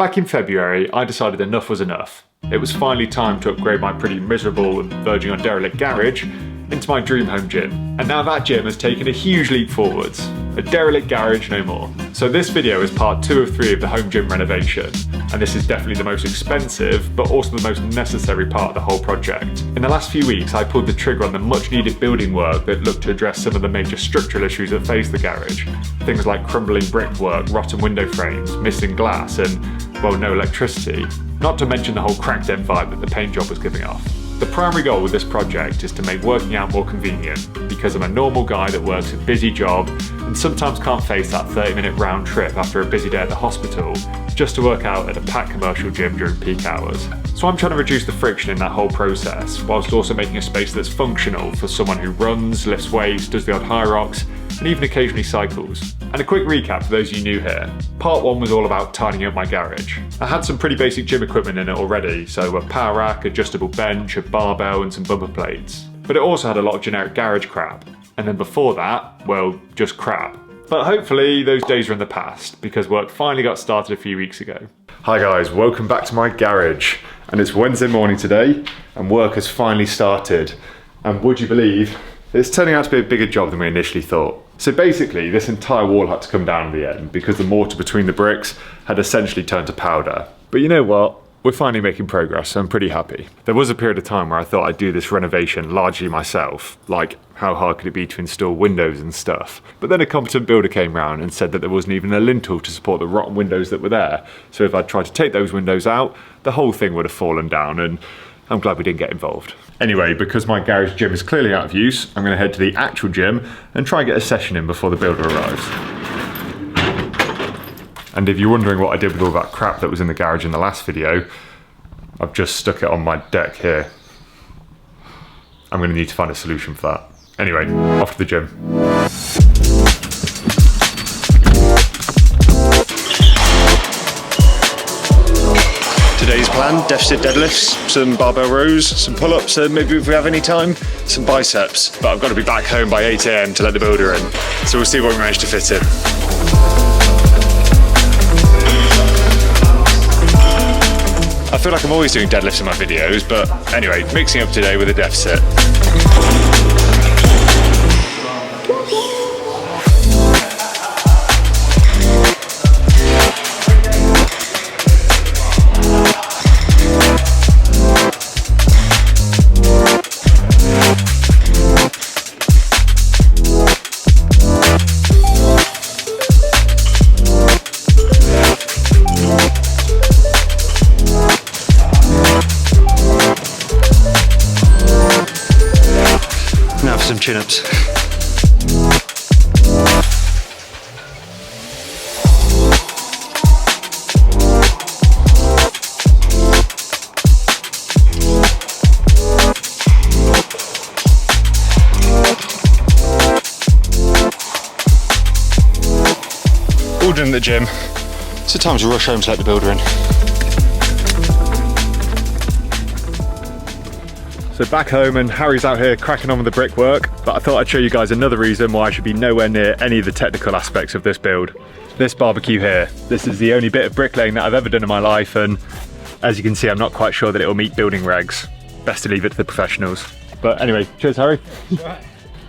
Back in February, I decided enough was enough. It was finally time to upgrade my pretty miserable and verging on derelict garage into my dream home gym. And now that gym has taken a huge leap forwards. A derelict garage no more. So this video is part 2 of 3 of the home gym renovation. And this is definitely the most expensive, but also the most necessary part of the whole project. In the last few weeks, I pulled the trigger on the much needed building work that looked to address some of the major structural issues that face the garage. Things like crumbling brickwork, rotten window frames, missing glass, and, well, no electricity. Not to mention the whole cracked in vibe that the paint job was giving off. The primary goal with this project is to make working out more convenient, because I'm a normal guy that works a busy job and sometimes can't face that 30-minute round trip after a busy day at the hospital just to work out at a packed commercial gym during peak hours. So I'm trying to reduce the friction in that whole process, whilst also making a space that's functional for someone who runs, lifts weights, does the odd high rocks, and even occasionally cycles. And a quick recap for those of you new here. Part 1 was all about tidying up my garage. I had some pretty basic gym equipment in it already, so a power rack, adjustable bench, a barbell and some bumper plates. But it also had a lot of generic garage crap. And then before that, well, just crap. But hopefully those days are in the past, because work finally got started a few weeks ago. Hi guys, welcome back to my garage. And it's Wednesday morning today, and work has finally started. And would you believe, it's turning out to be a bigger job than we initially thought. So basically, this entire wall had to come down in the end because the mortar between the bricks had essentially turned to powder. But you know what? We're finally making progress, so I'm pretty happy. There was a period of time where I thought I'd do this renovation largely myself, like how hard could it be to install windows and stuff. But then a competent builder came round and said that there wasn't even a lintel to support the rotten windows that were there. So if I'd tried to take those windows out, the whole thing would have fallen down, and I'm glad we didn't get involved. Anyway, because my garage gym is clearly out of use, I'm going to head to the actual gym and try and get a session in before the builder arrives. And if you're wondering what I did with all that crap that was in the garage in the last video, I've just stuck it on my deck here. I'm going to need to find a solution for that. Anyway, off to the gym. Today's plan, deficit deadlifts, some barbell rows, some pull-ups, and maybe if we have any time, some biceps. But I've got to be back home by 8 AM to let the builder in. So we'll see what we manage to fit in. I feel like I'm always doing deadlifts in my videos, but anyway, mixing up today with a deficit. Now for some chin-ups. All done at the gym, so time to rush home to let the builder in. So back home, and Harry's out here cracking on with the brickwork, but I thought I'd show you guys another reason why I should be nowhere near any of the technical aspects of this build. This barbecue here. This is the only bit of bricklaying that I've ever done in my life, and as you can see, I'm not quite sure that it will meet building regs. Best to leave it to the professionals. But anyway, cheers Harry.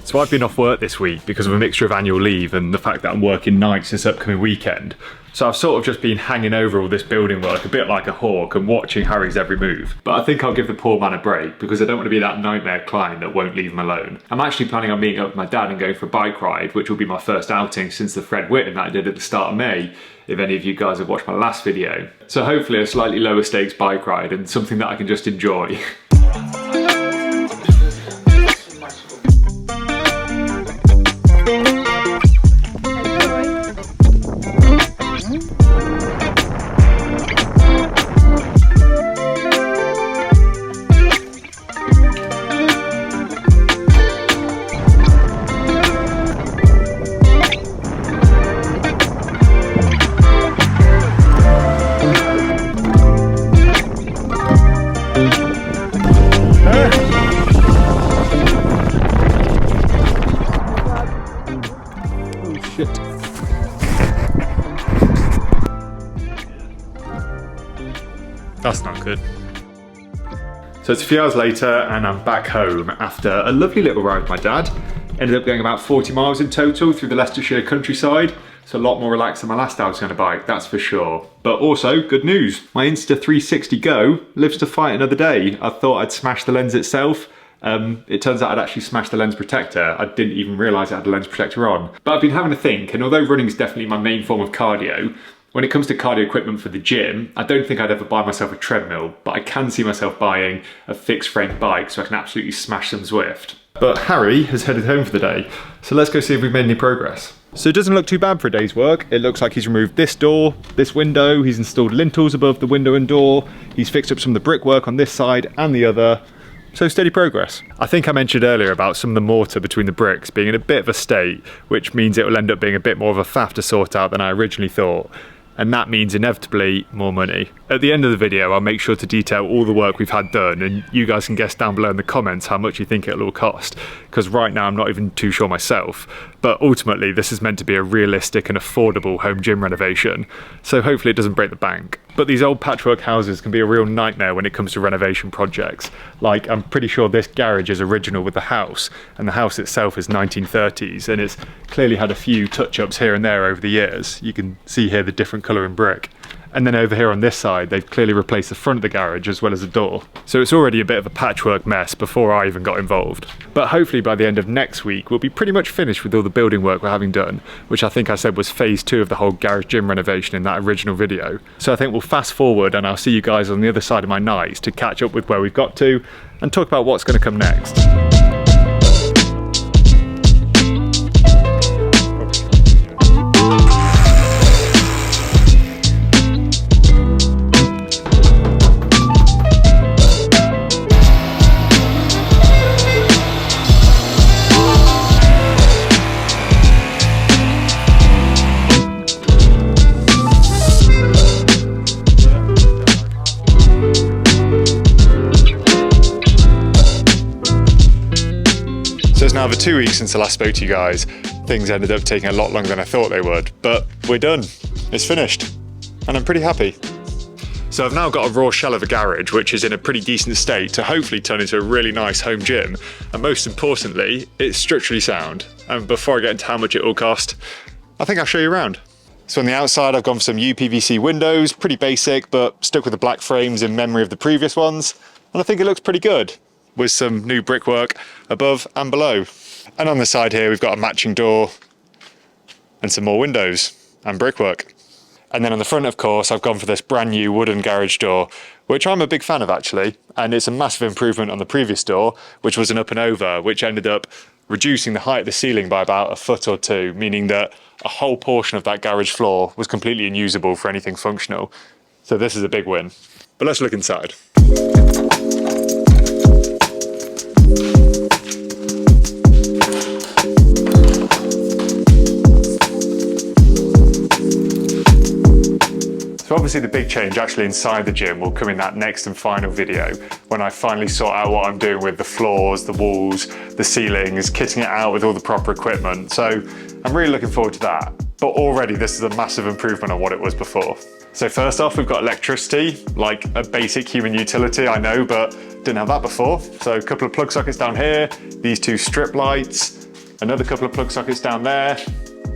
So I've been off work this week because of a mixture of annual leave and the fact that I'm working nights this upcoming weekend. So I've sort of just been hanging over all this building work a bit like a hawk and watching Harry's every move. But I think I'll give the poor man a break because I don't want to be that nightmare client that won't leave him alone. I'm actually planning on meeting up with my dad and going for a bike ride, which will be my first outing since the Fred Whitten that I did at the start of May, if any of you guys have watched my last video. So hopefully a slightly lower stakes bike ride and something that I can just enjoy. That's not good. So it's a few hours later and I'm back home after a lovely little ride with my dad. Ended up going about 40 miles in total through the Leicestershire countryside. So a lot more relaxed than my last outing on a bike, that's for sure. But also, good news, my Insta360 Go lives to fight another day. I thought I'd smashed the lens itself. It turns out I'd actually smashed the lens protector. I didn't even realise I had the lens protector on. But I've been having a think, and although running is definitely my main form of cardio, when it comes to cardio equipment for the gym, I don't think I'd ever buy myself a treadmill, but I can see myself buying a fixed frame bike so I can absolutely smash some Zwift. But Harry has headed home for the day, so let's go see if we've made any progress. So it doesn't look too bad for a day's work. It looks like he's removed this door, this window, he's installed lintels above the window and door, he's fixed up some of the brickwork on this side and the other. So steady progress. I think I mentioned earlier about some of the mortar between the bricks being in a bit of a state, which means it will end up being a bit more of a faff to sort out than I originally thought. And that means inevitably more money. At the end of the video, I'll make sure to detail all the work we've had done, and you guys can guess down below in the comments how much you think it'll all cost, because right now I'm not even too sure myself. But ultimately, this is meant to be a realistic and affordable home gym renovation, so hopefully it doesn't break the bank. But these old patchwork houses can be a real nightmare when it comes to renovation projects. Like, I'm pretty sure this garage is original with the house, and the house itself is 1930s, and it's clearly had a few touch-ups here and there over the years. You can see here the different colour in brick. And then over here on this side, they've clearly replaced the front of the garage as well as the door. So it's already a bit of a patchwork mess before I even got involved. But hopefully by the end of next week, we'll be pretty much finished with all the building work we're having done, which I think I said was phase 2 of the whole garage gym renovation in that original video. So I think we'll fast forward and I'll see you guys on the other side of my nights to catch up with where we've got to and talk about what's going to come next. So it's now over 2 weeks since I last spoke to you guys. Things ended up taking a lot longer than I thought they would, but we're done. It's finished, and I'm pretty happy. So I've now got a raw shell of a garage, which is in a pretty decent state to hopefully turn into a really nice home gym. And most importantly, it's structurally sound. And before I get into how much it all cost, I think I'll show you around. So on the outside, I've gone for some UPVC windows, pretty basic, but stuck with the black frames in memory of the previous ones. And I think it looks pretty good, with some new brickwork above and below. And on the side here, we've got a matching door and some more windows and brickwork. And then on the front, of course, I've gone for this brand new wooden garage door, which I'm a big fan of actually. And it's a massive improvement on the previous door, which was an up and over, which ended up reducing the height of the ceiling by about a foot or two, meaning that a whole portion of that garage floor was completely unusable for anything functional. So this is a big win. But let's look inside. So obviously the big change actually inside the gym will come in that next and final video when I finally sort out what I'm doing with the floors, the walls, the ceilings, kitting it out with all the proper equipment. So I'm really looking forward to that. But already this is a massive improvement on what it was before. So first off, we've got electricity, like a basic human utility, I know, but didn't have that before. So a couple of plug sockets down here, these 2 strip lights, another couple of plug sockets down there.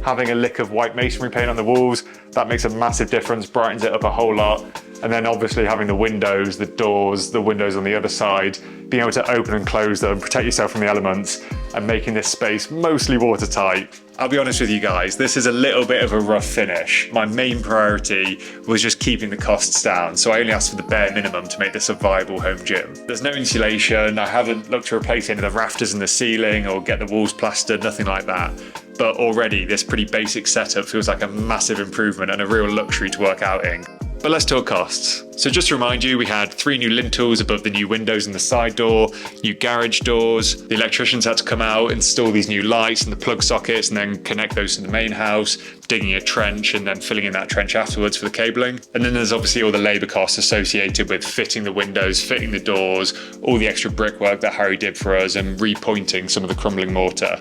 Having a lick of white masonry paint on the walls, that makes a massive difference, brightens it up a whole lot. And then obviously having the windows, the doors, the windows on the other side, being able to open and close them, protect yourself from the elements, and making this space mostly watertight. I'll be honest with you guys, this is a little bit of a rough finish. My main priority was just keeping the costs down, so I only asked for the bare minimum to make this a viable home gym. There's no insulation, I haven't looked to replace any of the rafters in the ceiling or get the walls plastered, nothing like that. But already this pretty basic setup feels like a massive improvement and a real luxury to work out in. But let's talk costs. So just to remind you, we had 3 new lintels above the new windows and the side door, new garage doors. The electricians had to come out, install these new lights and the plug sockets and then connect those to the main house, digging a trench and then filling in that trench afterwards for the cabling. And then there's obviously all the labour costs associated with fitting the windows, fitting the doors, all the extra brickwork that Harry did for us and repointing some of the crumbling mortar.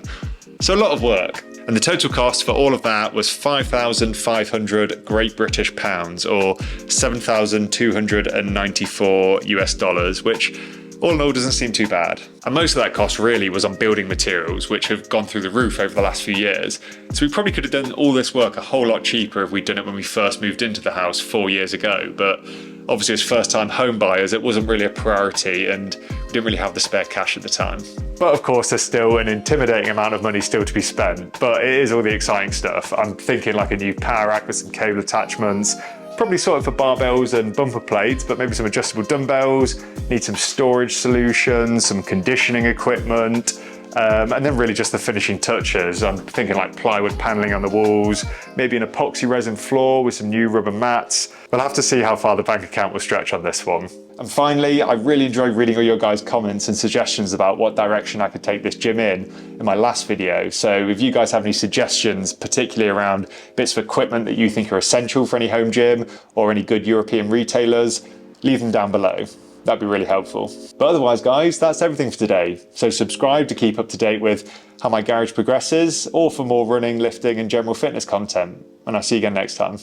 So a lot of work. And the total cost for all of that was 5,500 Great British pounds, or 7,294 US dollars, which all in all doesn't seem too bad. And most of that cost really was on building materials, which have gone through the roof over the last few years. So we probably could have done all this work a whole lot cheaper if we'd done it when we first moved into the house 4 years ago. But obviously as first-time home buyers, it wasn't really a priority and we didn't really have the spare cash at the time. But of course, there's still an intimidating amount of money still to be spent, but it is all the exciting stuff. I'm thinking like a new power rack with some cable attachments, probably sorted for barbells and bumper plates, but maybe some adjustable dumbbells, need some storage solutions, some conditioning equipment, and then really just the finishing touches. I'm thinking like plywood paneling on the walls, maybe an epoxy resin floor with some new rubber mats. We'll have to see how far the bank account will stretch on this one. And finally, I really enjoyed reading all your guys' comments and suggestions about what direction I could take this gym in my last video. So if you guys have any suggestions, particularly around bits of equipment that you think are essential for any home gym or any good European retailers, leave them down below. That'd be really helpful. But otherwise, guys, that's everything for today. So subscribe to keep up to date with how my garage progresses, or for more running, lifting, and general fitness content. And I'll see you again next time.